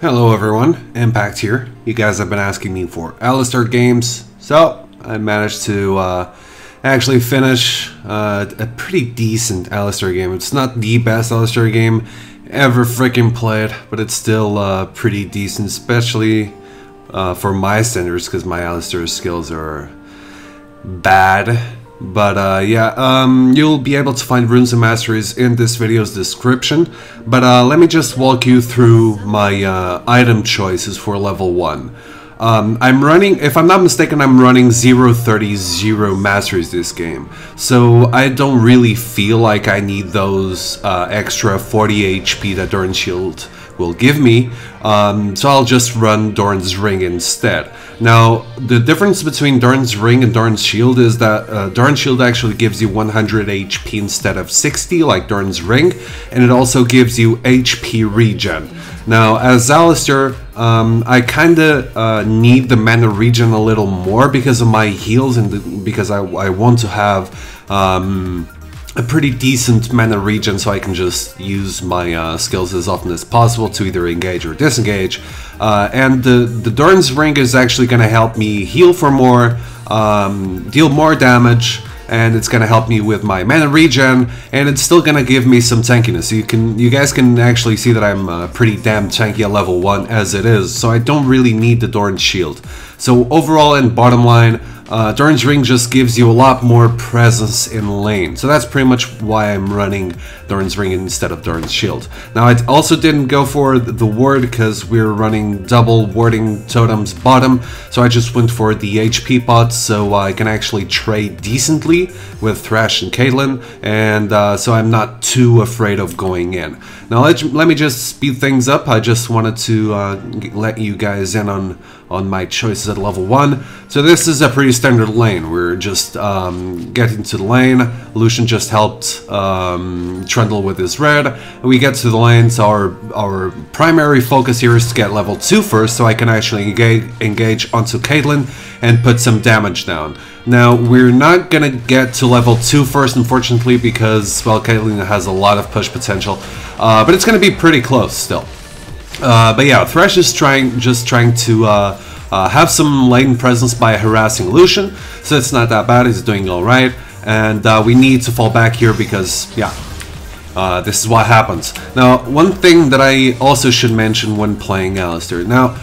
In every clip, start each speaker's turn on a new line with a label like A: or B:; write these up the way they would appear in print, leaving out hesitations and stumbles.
A: Hello everyone, impaKt here. You guys have been asking me for Alistar games, so I managed to actually finish a pretty decent Alistar game. It's not the best Alistar game ever freaking played, but it's still pretty decent, especially for my standards, because my Alistar skills are bad. But you'll be able to find runes and masteries in this video's description. But let me just walk you through my item choices for level 1. I'm running, if I'm not mistaken, I'm running 0-30 0 masteries this game. So I don't really feel like I need those extra 40 HP that Doran's Shield will give me. So I'll just run Doran's Ring instead. Now, the difference between Doran's Ring and Doran's Shield is that Doran's Shield actually gives you 100 HP instead of 60, like Doran's Ring, and it also gives you HP regen. Now, as Alistar, I kinda need the mana regen a little more because of my heals and because I want to have a pretty decent mana regen, so I can just use my skills as often as possible to either engage or disengage. And the Doran's Ring is actually going to help me heal for more, deal more damage, and it's going to help me with my mana regen, and it's still going to give me some tankiness. You guys can actually see that I'm pretty damn tanky at level 1 as it is, so I don't really need the Doran's Shield. So overall and bottom line, Doran's Ring just gives you a lot more presence in lane. So that's pretty much why I'm running Doran's Ring instead of Doran's Shield. Now, I also didn't go for the ward because we're running double warding totems bottom. So I just went for the HP pot so I can actually trade decently with Thresh and Caitlyn. And so I'm not too afraid of going in. Now let me just speed things up. I just wanted to let you guys in on my choices at level 1. So this is a pretty standard lane. We're just getting to the lane. Lucian just helped Trundle with his red. We get to the lane, so our primary focus here is to get level 2 first, so I can actually engage onto Caitlyn and put some damage down. Now, we're not gonna get to level 2 first, unfortunately, because, well, Caitlyn has a lot of push potential, but it's gonna be pretty close still. But yeah, Thresh is just trying to have some lane presence by harassing Lucian, so it's not that bad. He's doing all right, and we need to fall back here because, yeah, this is what happens. Now, one thing that I also should mention when playing Alistar. Now,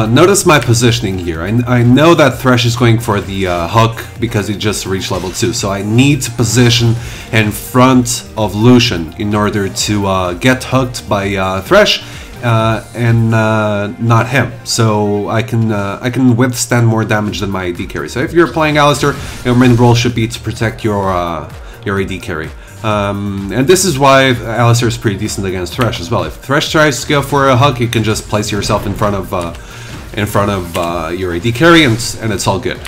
A: notice my positioning here. I know that Thresh is going for the hook because he just reached level 2, so I need to position in front of Lucian in order to get hooked by Thresh. And not him, so I can withstand more damage than my AD carry. So if you're playing Alistar, your main role should be to protect your AD carry. And this is why Alistar is pretty decent against Thresh as well. If Thresh tries to go for a hook, you can just place yourself in front of your AD carry, and it's all good.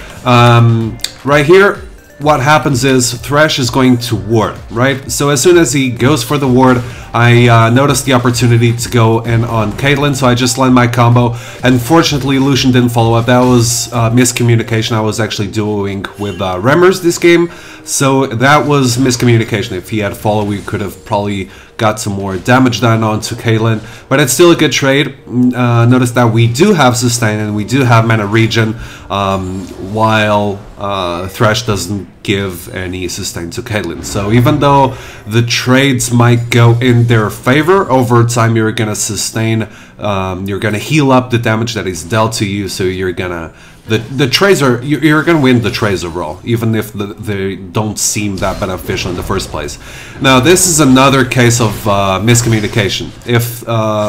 A: Right here, what happens is Thresh is going to ward, right? So as soon as he goes for the ward, I noticed the opportunity to go in on Caitlyn, so I just land my combo. Unfortunately, Lucian didn't follow up. That was miscommunication. I was actually dueling with Remmers this game, so that was miscommunication. If he had followed, we could have probably got some more damage done onto Caitlyn, but it's still a good trade. Notice that we do have sustain and we do have mana regen, while Thresh doesn't give any sustain to Caitlyn. So even though the trades might go in their favor, over time you're gonna sustain, you're gonna heal up the damage that is dealt to you, so you're gonna the trades are you're gonna win the trades overall, even if they don't seem that beneficial in the first place. Now this is another case of miscommunication. If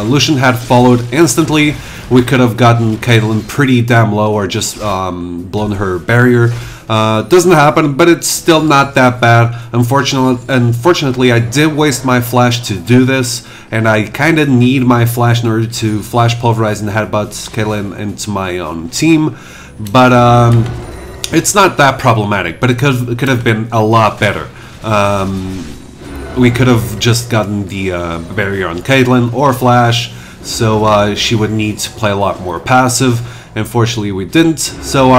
A: Lucian had followed instantly, we could have gotten Caitlyn pretty damn low or just blown her barrier. Doesn't happen, but it's still not that bad. Unfortunately, I did waste my flash to do this, and I kind of need my flash in order to flash pulverize and headbutt Caitlyn into my own team. But it's not that problematic, but it could have been a lot better. We could have just gotten the barrier on Caitlyn or flash, so she would need to play a lot more passive. Unfortunately, we didn't. So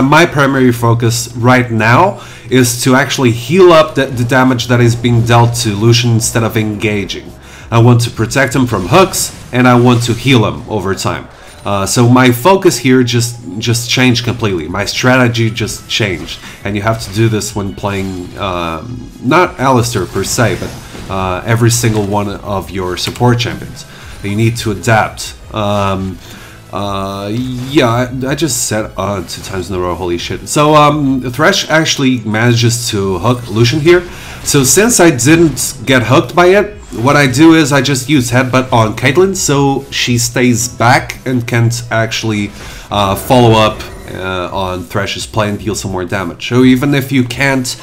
A: my primary focus right now is to actually heal up the damage that is being dealt to Lucian instead of engaging. I want to protect him from hooks, and I want to heal him over time. So my focus here just changed completely. My strategy just changed, and you have to do this when playing not Alistar per se, but every single one of your support champions. You need to adapt. Yeah, I just said 2 times in a row, holy shit. So Thresh actually manages to hook Lucian here. So since I didn't get hooked by it, what I do is I just use Headbutt on Caitlyn, so she stays back and can't actually follow up on Thresh's play and deal some more damage. So even if you can't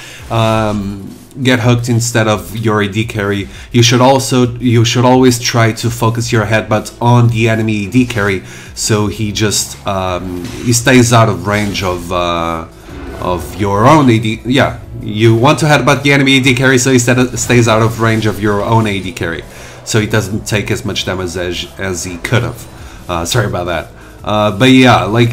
A: get hooked instead of your AD carry, you should always try to focus your Headbutt on the enemy AD carry, so he just he stays out of range of your own AD. Yeah, you want to headbutt the enemy AD carry so he stays out of range of your own AD carry, so he doesn't take as much damage as he could have. Sorry about that. But yeah, like,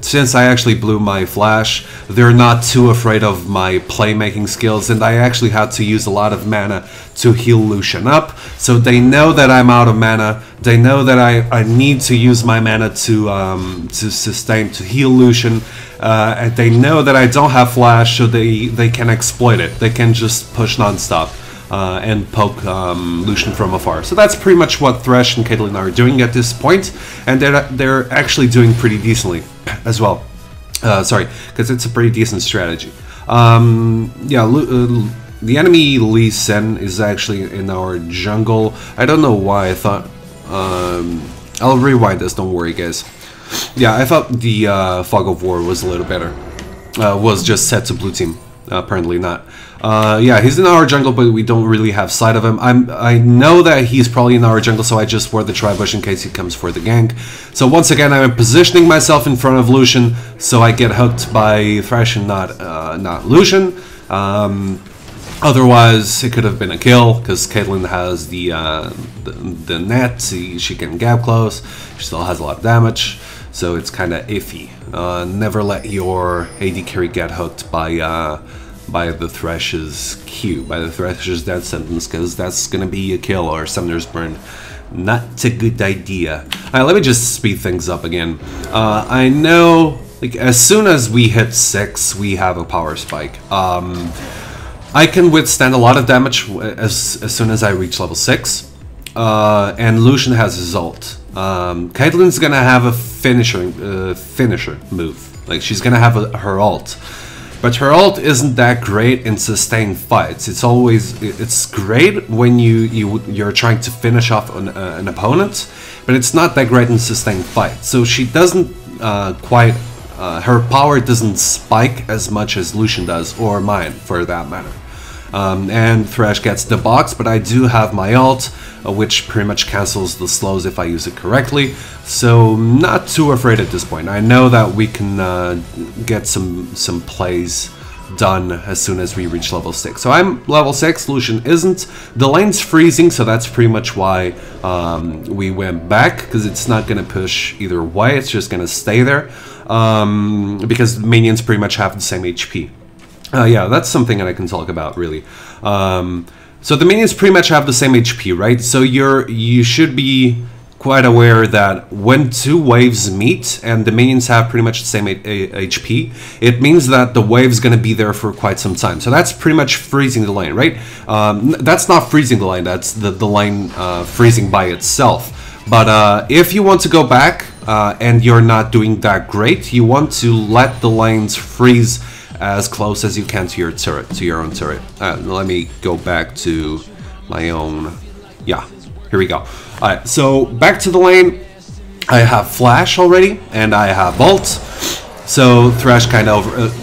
A: since I actually blew my flash, they're not too afraid of my playmaking skills, and I actually had to use a lot of mana to heal Lucian up, so they know that I'm out of mana, they know that I need to use my mana to sustain, to heal Lucian, and they know that I don't have flash, so they can exploit it, they can just push non-stop. And poke Lucian from afar. So that's pretty much what Thresh and Caitlyn are doing at this point, and they're actually doing pretty decently as well. Sorry, because it's a pretty decent strategy. Yeah, the enemy Lee Sin is actually in our jungle. I don't know why I thought... I'll rewind this, don't worry guys. Yeah, I thought the Fog of War was a little better. Was just set to blue team. Apparently not. Yeah, he's in our jungle, but we don't really have sight of him. I know that he's probably in our jungle, so I just ward the tri-bush in case he comes for the gank. So once again, I'm positioning myself in front of Lucian, so I get hooked by Thresh and not Lucian. Otherwise, it could have been a kill, because Caitlyn has the net, she can gap close, she still has a lot of damage, so it's kind of iffy. Never let your AD carry get hooked by the Thresh's Q, by the Thresh's death sentence, because that's gonna be a kill or Summoner's Burn. Not a good idea. Alright, let me just speed things up again. I know, like, as soon as we hit 6, we have a power spike. I can withstand a lot of damage as soon as I reach level 6, and Lucian has his ult. Caitlyn's gonna have a finisher move, like she's gonna have her ult. But her ult isn't that great in sustained fights. It's great when you're trying to finish off an opponent, but it's not that great in sustained fights. So she doesn't her power doesn't spike as much as Lucian does, or mine for that matter. And Thresh gets the box, but I do have my ult, which pretty much cancels the slows if I use it correctly, so not too afraid at this point. I know that we can get some plays done as soon as we reach level 6. So I'm level 6, Lucian isn't. The lane's freezing, so that's pretty much why we went back, because it's not going to push either way, it's just going to stay there, because minions pretty much have the same HP. Yeah, that's something that I can talk about, really. So the minions pretty much have the same HP, right? So you should be quite aware that when 2 waves meet and the minions have pretty much the same HP, it means that the wave's going to be there for quite some time. So that's pretty much freezing the lane, right? That's not freezing the lane, that's the lane freezing by itself. But if you want to go back and you're not doing that great, you want to let the lanes freeze as close as you can to your turret, to your own turret. Let me go back to my own. Yeah, here we go. Alright, so back to the lane. I have flash already, and I have ult. So Thresh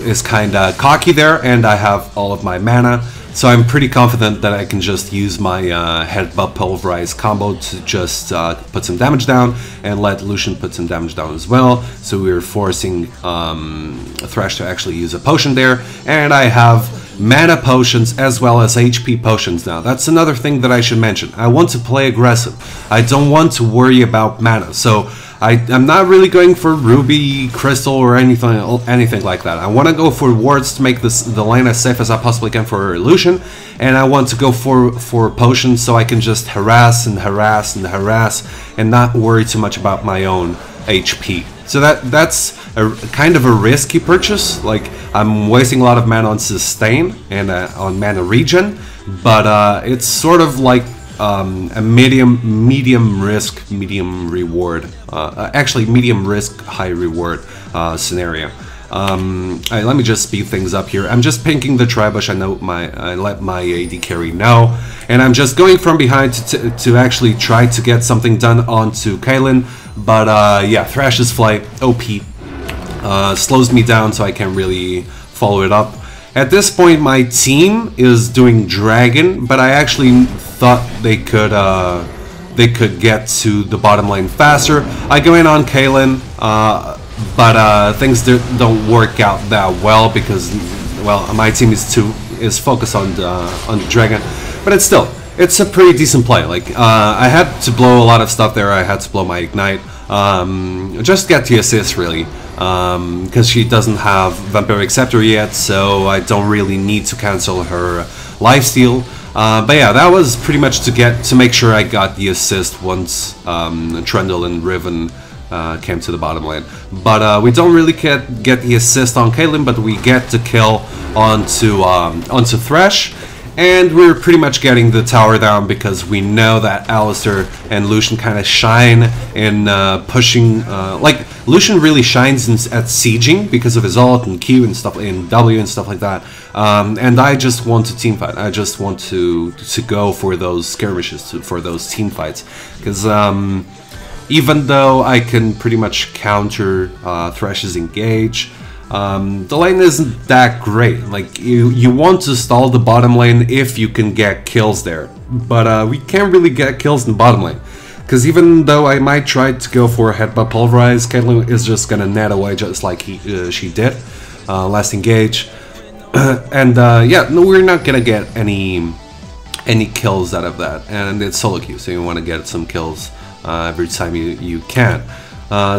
A: is kind of cocky there, and I have all of my mana. So I'm pretty confident that I can just use my Headbutt Pulverize combo to just put some damage down and let Lucian put some damage down as well. So we're forcing Thresh to actually use a potion there, and I have mana potions as well as HP potions now. That's another thing that I should mention. I want to play aggressive. I don't want to worry about mana. So I'm not really going for Ruby, Crystal, or anything like that. I want to go for wards to make the lane as safe as I possibly can for Illusion, and I want to go for potions so I can just harass and harass and harass and not worry too much about my own HP. So that's a kind of a risky purchase. Like, I'm wasting a lot of mana on sustain and on mana regen, but it's sort of like a medium risk, medium reward. Actually, medium risk, high reward scenario. Let me just speed things up here. I'm just pinking the Tribush. I let my AD carry know, and I'm just going from behind to actually try to get something done onto Caitlyn. But yeah, Thrash's Flight, OP, slows me down, so I can't really follow it up. At this point, my team is doing Dragon, but I actually thought they could get to the bottom lane faster. I go in on Caitlyn, but things don't work out that well because, well, my team is focused on the Dragon. But it's a pretty decent play. Like, I had to blow a lot of stuff there. I had to blow my Ignite, just get the assist really, because she doesn't have Vampiric Scepter yet, so I don't really need to cancel her lifesteal. But yeah, that was pretty much to make sure I got the assist once Trundle and Riven came to the bottom lane. But we don't really get the assist on Caitlyn, but we get the kill onto Thresh. And we're pretty much getting the tower down because we know that Alistar and Lucian kind of shine in pushing. Like, Lucian really shines at sieging because of his ult and Q and stuff, and W and stuff like that. And I just want to teamfight. I just want to go for those skirmishes, for those team fights, because even though I can pretty much counter Thresh's engage, the lane isn't that great. Like, you want to stall the bottom lane if you can get kills there, but we can't really get kills in the bottom lane, because even though I might try to go for a headbutt pulverize, Caitlyn is just gonna net away just like she did last engage. And yeah, no, we're not gonna get any kills out of that, and it's solo queue, so you want to get some kills every time you can.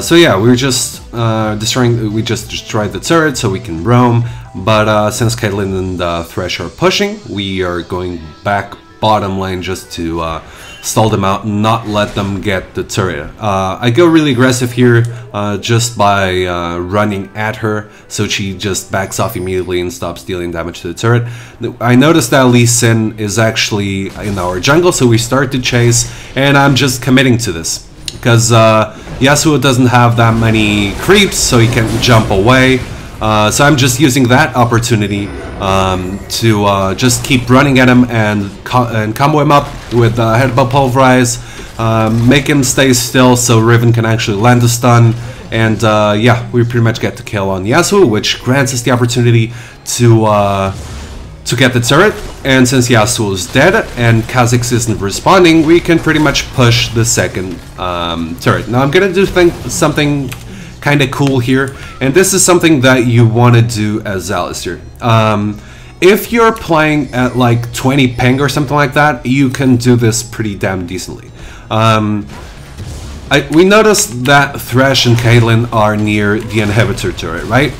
A: So yeah, we're just we just destroyed the turret so we can roam, but since Caitlyn and Thresh are pushing, we are going back bottom lane just to stall them out and not let them get the turret. I go really aggressive here just by running at her, so she just backs off immediately and stops dealing damage to the turret. I noticed that Lee Sin is actually in our jungle, so we start to chase, and I'm just committing to this because Yasuo doesn't have that many creeps, so he can jump away. So I'm just using that opportunity to just keep running at him and combo him up with headbutt pulverize, make him stay still so Riven can actually land a stun, and yeah, we pretty much get the kill on Yasuo, which grants us the opportunity to get the turret. And since Yasuo is dead and Kha'Zix isn't responding, we can pretty much push the second turret. Now I'm gonna do something kind of cool here, and this is something that you want to do as Alistar. If you're playing at like 20 ping or something like that, you can do this pretty damn decently. We noticed that Thresh and Caitlyn are near the inhibitor turret, right?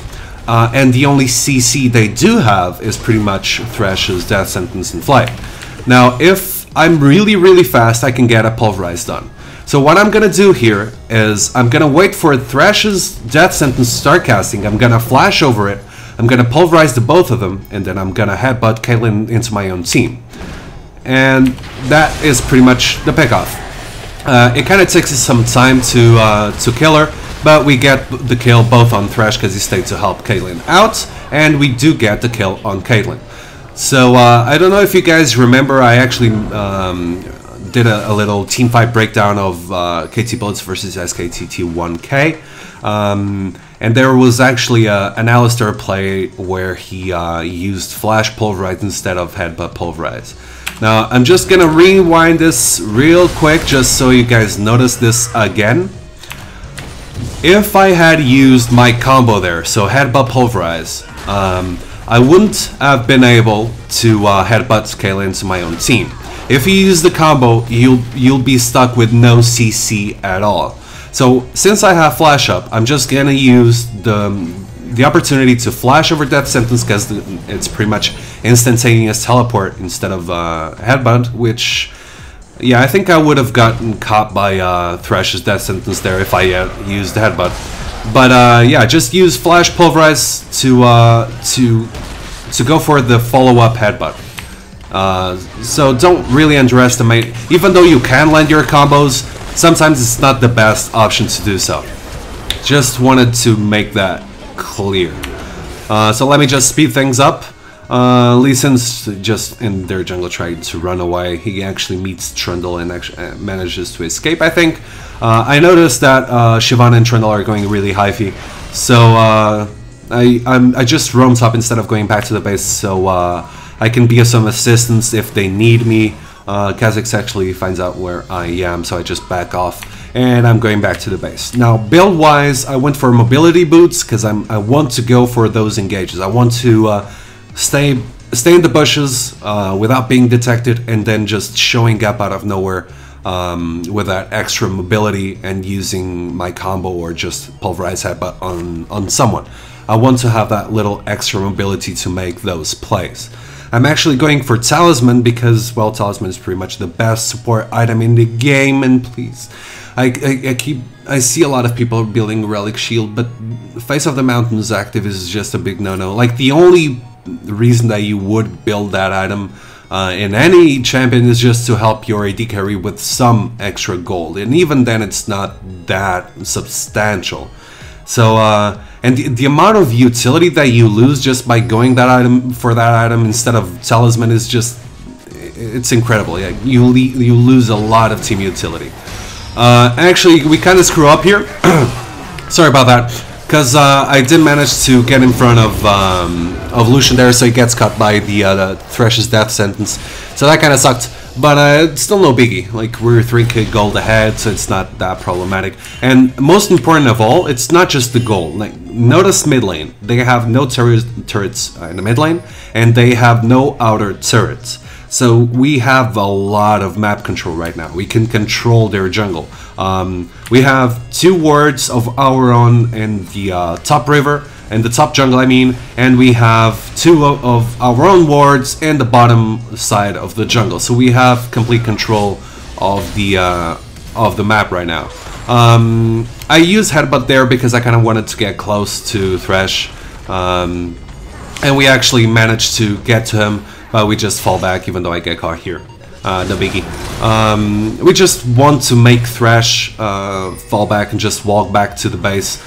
A: And the only CC they do have is pretty much Thresh's Death Sentence and Flight. Now, if I'm really fast, I can get a Pulverize done. So what I'm gonna do here is I'm gonna wait for Thresh's Death Sentence to start casting. I'm gonna flash over it. I'm gonna Pulverize the both of them, and then I'm gonna headbutt Caitlyn into my own team. And that is pretty much the pickoff. It kind of takes us some time to kill her, but we get the kill both on Thresh because he stayed to help Caitlyn out, and we do get the kill on Caitlyn. So I don't know if you guys remember, I actually did a little teamfight breakdown of KT Bullets versus SKTT 1K, and there was actually an Alistar play where he used Flash Pulverize instead of Headbutt Pulverize. Now I'm just gonna rewind this real quick just so you guys notice this again. If I had used my combo there, so Headbutt Pulverize, I wouldn't have been able to headbutt scale into my own team. If you use the combo, you'll be stuck with no CC at all. So since I have flash up, I'm just gonna use the opportunity to flash over death sentence, because it's pretty much instantaneous teleport instead of headbutt, which, yeah, I think I would have gotten caught by Thresh's death sentence there if I used the headbutt. But yeah, just use flash pulverize to go for the follow-up headbutt. So don't really underestimate, even though you can land your combos, sometimes it's not the best option to do so. Just wanted to make that clear. So let me just speed things up. Lee Sin's just in their jungle trying to run away. He actually meets Trundle and actually manages to escape, I think. I noticed that Shyvana and Trundle are going really high-fee, so I just roam top instead of going back to the base, so I can be of some assistance if they need me. Kha'Zix actually finds out where I am, so I just back off, and I'm going back to the base. Now, build-wise, I went for mobility boots, because I want to go for those engages. I want to stay in the bushes without being detected, and then just showing up out of nowhere with that extra mobility and using my combo or just pulverize headbutt on someone. I want to have that little extra mobility to make those plays. I'm actually going for Talisman because, well, Talisman is pretty much the best support item in the game, and please, I see a lot of people building Relic Shield, but Face of the Mountains active is just a big no-no. Like, the only reason that you would build that item in any champion is just to help your AD carry with some extra gold, and even then it's not that substantial. So and the amount of utility that you lose just by going that item for that item instead of Talisman is just, it's incredible. Yeah, you lose a lot of team utility. Actually, we kind of screw up here. Sorry about that, because I did manage to get in front of Lucian there, so he gets cut by the Thresh's death sentence. So that kind of sucked, but it's still no biggie. Like, we're 3k gold ahead, so it's not that problematic. And most important of all, it's not just the gold. Like, notice mid lane. They have no turrets in the mid lane, and they have no outer turrets. So we have a lot of map control right now. We can control their jungle. We have 2 wards of our own in the top river, and the top jungle, I mean, and we have 2 of our own wards in the bottom side of the jungle. So we have complete control of the map right now. I use headbutt there because I kind of wanted to get close to Thresh, and we actually managed to get to him. But we just fall back, even though I get caught here. No biggie. We just want to make Thresh fall back and just walk back to the base,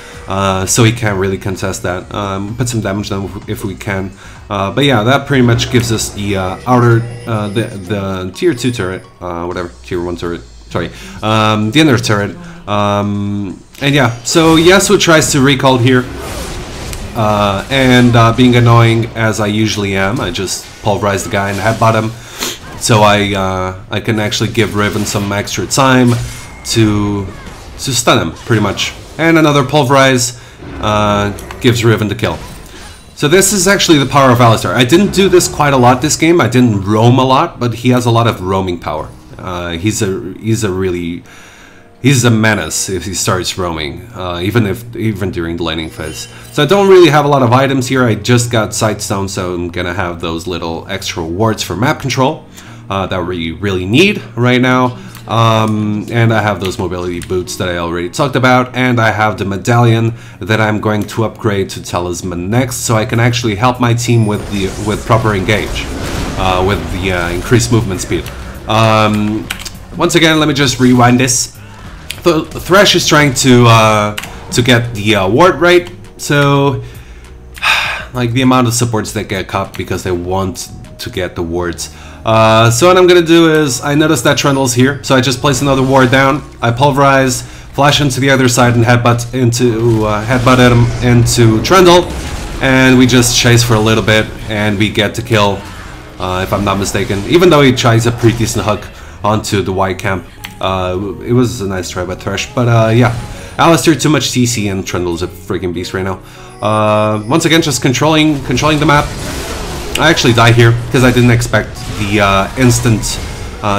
A: so he can't really contest that. Put some damage down if we can. But yeah, that pretty much gives us the outer, the tier 2 turret, whatever, tier 1 turret, sorry, the inner turret. And yeah, so Yasuo tries to recall here. Being annoying as I usually am, I just pulverize the guy and headbutt him, so I can actually give Riven some extra time to stun him, pretty much. And another pulverize gives Riven the kill. So this is actually the power of Alistar. I didn't do this quite a lot this game. I didn't roam a lot, but he has a lot of roaming power. He's a menace if he starts roaming, even during the laning phase. So I don't really have a lot of items here. I just got Sightstone, so I'm gonna have those little extra wards for map control that we really need right now. And I have those mobility boots that I already talked about, and I have the medallion that I'm going to upgrade to Talisman next, so I can actually help my team with proper engage, with the increased movement speed. Once again, let me just rewind this. Thresh is trying to get the ward right, so like the amount of supports that get caught because they want to get the wards. So what I'm gonna do is, I noticed that Trundle's here, so I just place another ward down. I pulverize, flash into the other side, and headbutt at him into Trundle, and we just chase for a little bit, and we get to kill, if I'm not mistaken. Even though he tries a pretty decent hook onto the white camp. It was a nice try by Thresh, but yeah. Alistar too much CC, and Trundle's a freaking beast right now. Once again, just controlling the map. I actually die here because I didn't expect the instant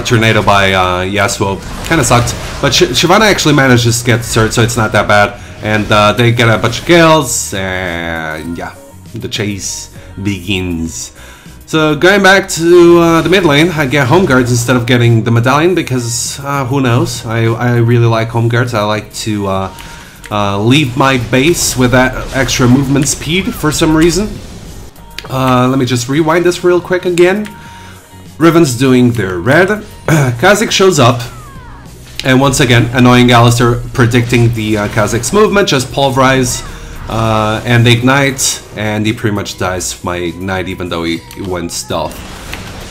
A: tornado by Yasuo. Kind of sucked, but Shyvana actually manages to get third, so it's not that bad. And they get a bunch of kills, and yeah, the chase begins. So going back to the mid lane, I get home guards instead of getting the medallion because who knows? I really like home guards. I like to leave my base with that extra movement speed for some reason. Let me just rewind this real quick again. Riven's doing their red. Kha'Zix shows up. And once again, annoying Alistar predicting the Kha'Zix movement, just pulverize and ignite, and he pretty much dies from my ignite even though he went stealth.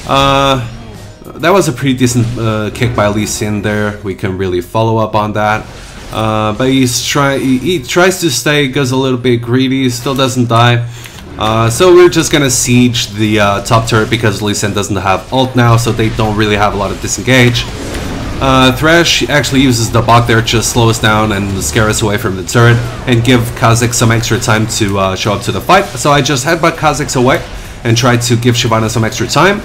A: That was a pretty decent kick by Lee Sin there. We can really follow up on that. But he tries to stay, goes a little bit greedy, still doesn't die. So we're just gonna siege the top turret because Lee Sin doesn't have ult now, so they don't really have a lot of disengage. Thresh actually uses the bot there to slow us down and scare us away from the turret and give Kha'Zix some extra time to show up to the fight. So I just headbutt Kha'Zix away and try to give Shyvana some extra time.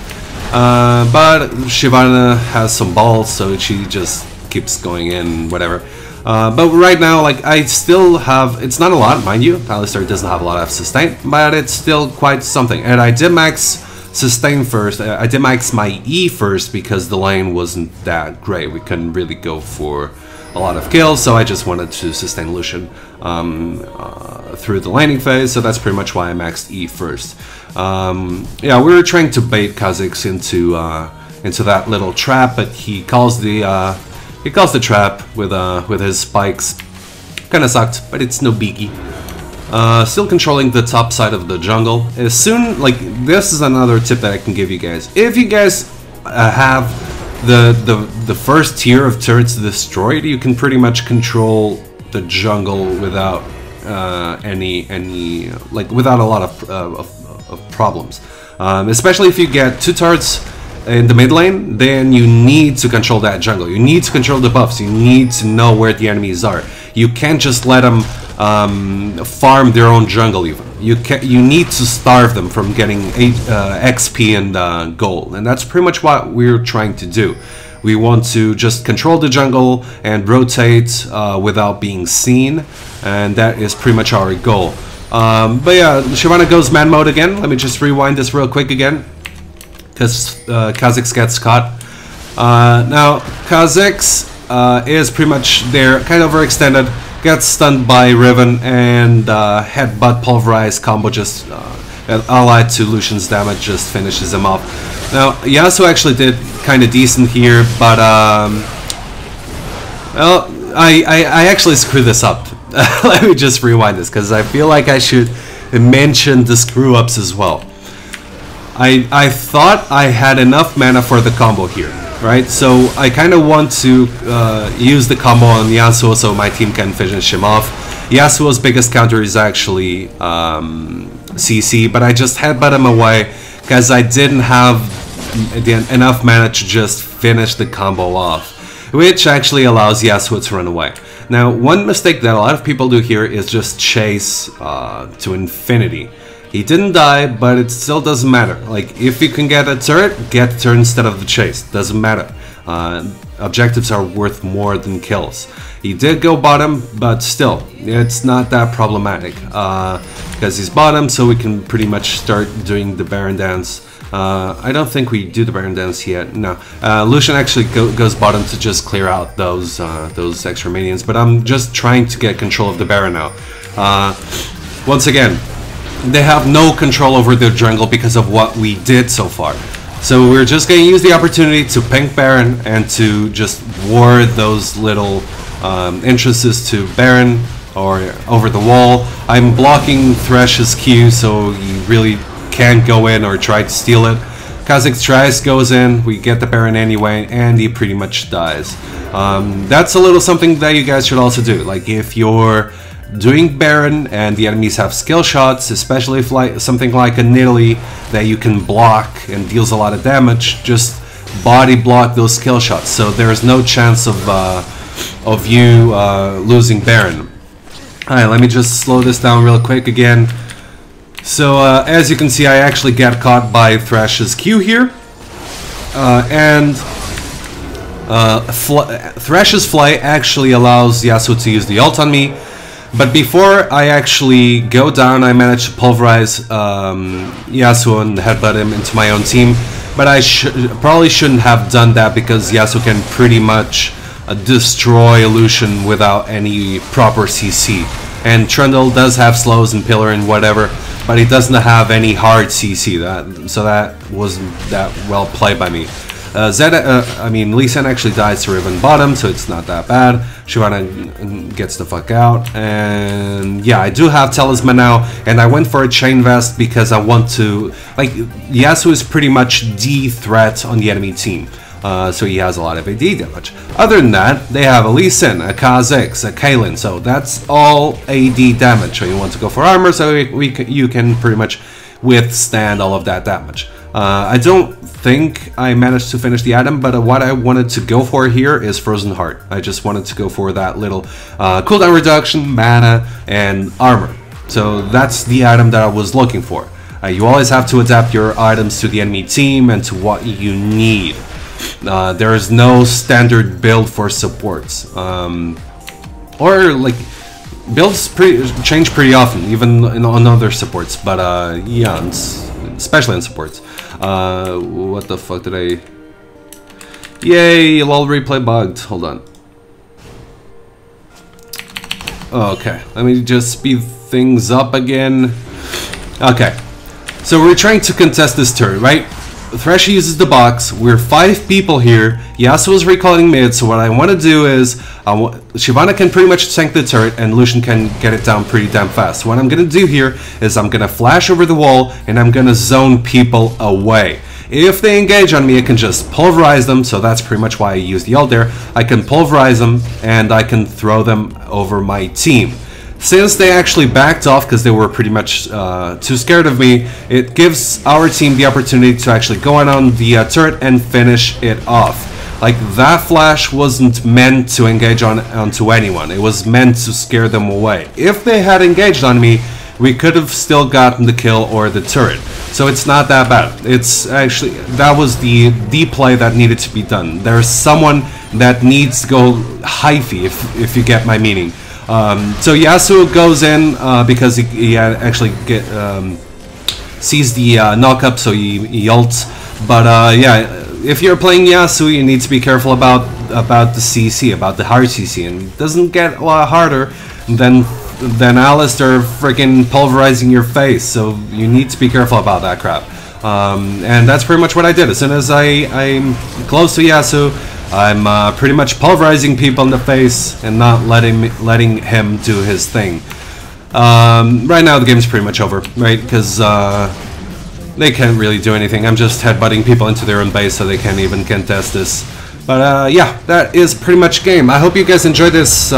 A: But Shyvana has some balls, so she just keeps going in, whatever. But right now, like, I still have, it's not a lot, mind you, Alistar doesn't have a lot of sustain, but it's still quite something. And I did max sustain first, I did max my E first because the lane wasn't that great. We couldn't really go for a lot of kills, so I just wanted to sustain Lucian through the laning phase, so that's pretty much why I maxed E first. Yeah, we were trying to bait Kha'Zix into that little trap, but he calls the trap with his spikes. Kinda sucked, but it's no biggie. Still controlling the top side of the jungle. As soon, like, this is another tip that I can give you guys. If you guys have the first tier of turrets destroyed, you can pretty much control the jungle without without a lot of problems. Especially if you get 2 turrets in the mid lane, then you need to control that jungle. You need to control the buffs. You need to know where the enemies are. You can't just let them farm their own jungle even. You need to starve them from getting XP and gold. And that's pretty much what we're trying to do. We want to just control the jungle and rotate without being seen. And that is pretty much our goal. But yeah, Shyvana goes man mode again. Let me just rewind this real quick again, because Kha'Zix gets caught. Now, Kha'Zix is pretty much there, kind of overextended, gets stunned by Riven, and headbutt pulverize combo just allied to Lucian's damage just finishes him off. Now, Yasuo actually did kind of decent here, but well, I actually screwed this up. Let me just rewind this, because I feel like I should mention the screw-ups as well. I thought I had enough mana for the combo here, right? So I kind of want to use the combo on Yasuo so my team can finish him off. Yasuo's biggest counter is actually CC, but I just headbutt him away because I didn't have enough mana to just finish the combo off, which actually allows Yasuo to run away. Now, one mistake that a lot of people do here is just chase to infinity. He didn't die, but it still doesn't matter. Like, if you can get a turret, get the turret instead of the chase. Doesn't matter. Objectives are worth more than kills. He did go bottom, but still, it's not that problematic. Because he's bottom, so we can pretty much start doing the Baron dance. I don't think we do the Baron dance yet. No. Lucian actually goes bottom to just clear out those extra minions, but I'm just trying to get control of the Baron now. Once again, they have no control over their jungle because of what we did so far. So we're just going to use the opportunity to pink Baron and to just ward those little entrances to Baron or over the wall. I'm blocking Thresh's Q so he really can't go in or try to steal it. Kha'Zix tries, goes in, we get the Baron anyway, and he pretty much dies. That's a little something that you guys should also do. Like, if you're doing Baron and the enemies have skill shots, especially if like something like a Nidalee that you can block and deals a lot of damage, just body block those skill shots so there's no chance of of you losing Baron. Alright, let me just slow this down real quick again. So as you can see, I actually get caught by Thresh's Q here. Thresh's Fly actually allows Yasuo to use the ult on me. But before I actually go down, I managed to pulverize Yasuo and headbutt him into my own team. But I probably shouldn't have done that, because Yasuo can pretty much destroy Lucian without any proper CC. And Trundle does have slows and pillar and whatever, but he doesn't have any hard CC. So that wasn't that well played by me. Lee Sin actually dies to Riven bottom, so it's not that bad. Shyvana gets the fuck out, and yeah, I do have Talisman now, and I went for a Chain Vest because I want to, like, Yasuo is pretty much the threat on the enemy team, so he has a lot of AD damage. Other than that, they have a Lee Sin, a Kha'Zix, a Kaelin, so that's all AD damage. So you want to go for armor, so you can pretty much withstand all of that damage. I don't think I managed to finish the item, but what I wanted to go for here is Frozen Heart. I just wanted to go for that little cooldown reduction, mana, and armor. So that's the item that I was looking for. You always have to adapt your items to the enemy team and to what you need. There is no standard build for supports. Or like, builds change pretty often, even on other supports, but yeah, especially on supports. What the fuck did I... Yay, LOL replay bugged. Hold on. Okay, let me just speed things up again. Okay, so we're trying to contest this turret, right? Thresh uses the box, we're 5 people here, Yasuo is recalling mid, so what I want to do is, Shyvana can pretty much tank the turret and Lucian can get it down pretty damn fast. What I'm going to do here is I'm going to flash over the wall and I'm going to zone people away. If they engage on me, I can just pulverize them, so that's pretty much why I use the ult there. I can pulverize them and I can throw them over my team. Since they actually backed off because they were pretty much too scared of me, it gives our team the opportunity to actually go in on the turret and finish it off. Like, that flash wasn't meant to engage onto anyone, it was meant to scare them away. If they had engaged on me, we could have still gotten the kill or the turret. So it's not that bad. It's actually, that was the play that needed to be done. There's someone that needs to go hyphy, if you get my meaning. So Yasuo goes in because he actually sees the knock-up, so he ults. But yeah, if you're playing Yasuo, you need to be careful about the CC, about the hard CC, and it doesn't get a lot harder than Alistar freaking pulverizing your face. So you need to be careful about that crap. And that's pretty much what I did. As soon as I'm close to Yasuo, I'm pretty much pulverizing people in the face and not letting him do his thing. Right now the game's pretty much over, right? Because they can't really do anything. I'm just headbutting people into their own base, so they can't even contest this. But yeah, that is pretty much game. I hope you guys enjoyed this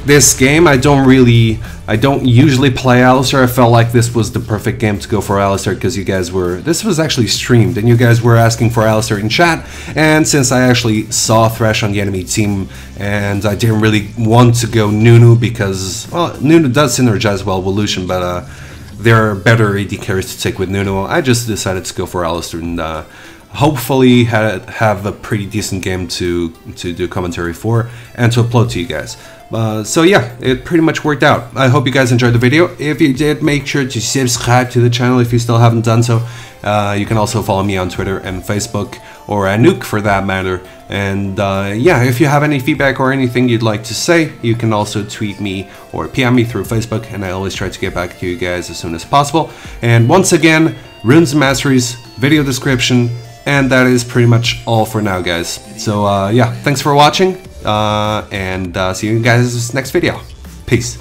A: this game. I don't usually play Alistar. I felt like this was the perfect game to go for Alistar because you guys were, this was actually streamed and you guys were asking for Alistar in chat, and since I actually saw Thresh on the enemy team and I didn't really want to go Nunu because, well, Nunu does synergize well with Lucian, but there are better AD carries to take with Nunu, I just decided to go for Alistar and hopefully have a pretty decent game to do commentary for and to upload to you guys. So yeah, it pretty much worked out. I hope you guys enjoyed the video. If you did, make sure to subscribe to the channel if you still haven't done so. You can also follow me on Twitter and Facebook, or Nuke for that matter. And yeah, if you have any feedback or anything you'd like to say, you can also tweet me or PM me through Facebook, and I always try to get back to you guys as soon as possible. And once again, Runes and Masteries, video description, and that is pretty much all for now, guys. So yeah, thanks for watching. And see you guys next video. Peace.